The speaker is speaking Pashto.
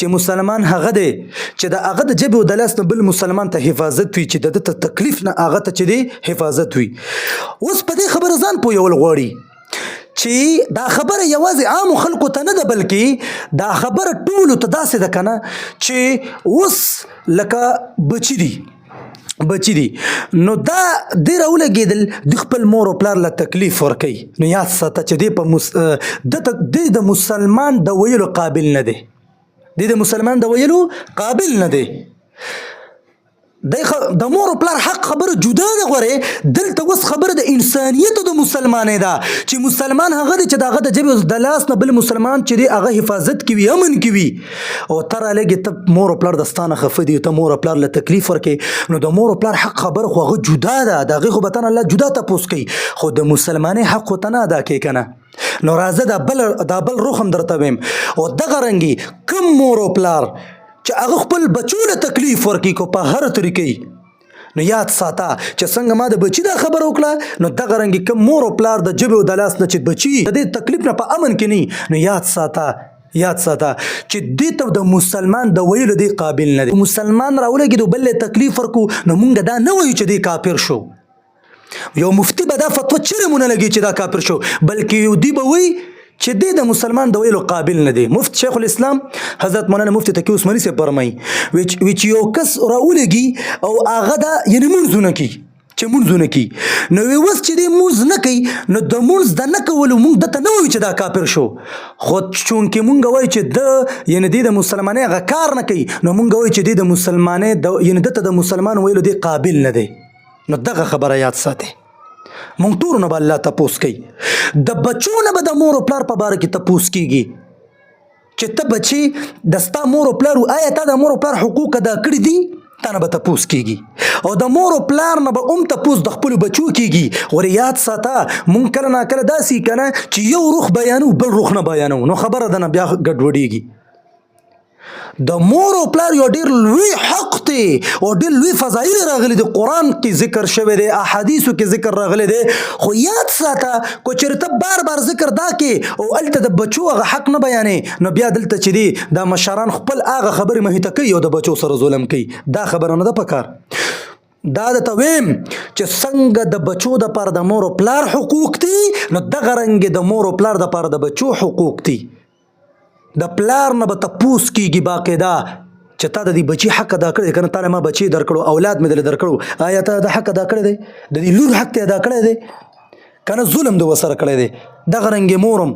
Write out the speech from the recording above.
چې مسلمان هغه دی چې د هغه د جبې او د لاس نه بل مسلمان ته حفاظت وي چې د ده ته تکلیف نه هغه ته چې دی حفاظت وي. اوس په دې خبره ځان پوهول غواړي چې دا خبره یوازې عامو خلکو ته نه ده بلکې دا خبره ټولو ته داسې ده که نه چې اوس لکه بچي دي نو دا دې راولګېدل د خپل مور او پلار له تکلیف ورکوي. نو یاد ساته چې دی د مسلمان د ویلو قابل نه دی. د مسلمان د ویلو قابل نه دی. د مور او پلار حق خبره جدا ده. غوره دلته اوس خبره د انسانیت او د مسلمانۍ ده چې مسلمان هغه دی چې د هغه د جبې د لاس نه بل مسلمان چې دی هغه حفاظت کوي امن کوي. او ته رالګې ته مور او پلار د ستا نه خفه دي ته مور او پلار له تکلیف ورکوې نو د مور او پلار حق خبره خو هغه جدا ده. د هغې خو به تنه الله جدا تپوس کوي خو د مسلمانۍ حق خو ته نه ادا کوې که نه. نو راځه دا بل رخ هم درته ویم. او دغه رنګې کم مور او پلار چې هغه خپل بچو له تکلیف ورکوي کو په هر طریقې نو یاد ساته چې څنګه ما د بچي دا خبره وکړه نو دغه رنګې کوم مور او پلار د ژبې او د لاس نه چې بچي د دې تکلیف نه په امن کې نه نو یاد ساته چې دې ته د مسلمان د ویلو دی قابل نه دی. مسلمان راولګېدو بل له تکلیف ورکو نو مونږ دا نه وایو چې دی کافر شو. یو مفتی به دا فتوا چیرې مونه لګي چې دا کافر شو بلکې یو دی به وایي چې دی د مسلمان د ویلو قابل نه دی. مفت شیخ الاسلام حضرت مولانا مفتی تقی عثماني صاحب فرمایي چې یو کس راولګي او هغه دا یعنې مونځونه کوي چې مونځونه کوي نو اوس چې دی مونځ نه کوي نو د مونځ د نه کولو مونږ دته نه وایو چې دا کافر شو خو چونکې مونږ وایو چې د یعنې دی د مسلمانۍ هغه کار نه کوي نو مونږ وایو چې دی د مسلمانۍ یعنې دته د مسلمان ویلو دی قابل نه دی. نو دغه خبره یاد ساتئ. مونږ ټولو نه به الله تپوس کوي. د بچو نه به د مور او پلار په باره کې تپوس کېږي چې ته بچې د ستا مور او پلار آیا تا د مور او پلار حقوق ادا کړي دي تا نه به تپوس کېږي او د مور او پلار نه به تپوس د خپلو بچو کېږي. ور یاد ساته مونږ کله ناکله داسې که نه چې یو رخ بیانو بل رخ نه بیانو نو خبره ده نه بیا ګډوډېږي. د مور او پلار یو ډېر لوی حق دی او ډېر لوی فضایل راغلي دي. قرآن کې ذکر شوی دی احادیثو کې ذکر راغلی دی خو یاد ساته کو چېرې ته بار ذکر دا کې او هلته د بچو هغه حق نه بیانې نو بیا دلته چې دی دا مشران خپل هغه خبرې مهیته کوي او د بچو سره ظلم کوي. دا خبره نه ده پکار. دا درته ویم چې څنګه د بچو دپاره د مور او پلار حقوق دي نو دغه رنګې د مور او پلار دپاره د بچو حقوق دي. د پلار نه به تپوس کېږي باقاعده چې تا د دې بچي حق ادا کړی دی که نه تا ما بچي درکړو اولاد مې دله درکړو آیا تا د حق ادا کړی دی د دې لور حق ته ادا کړی دی که نه ظلم د ورسره کړی دی. دغه رنګې مورم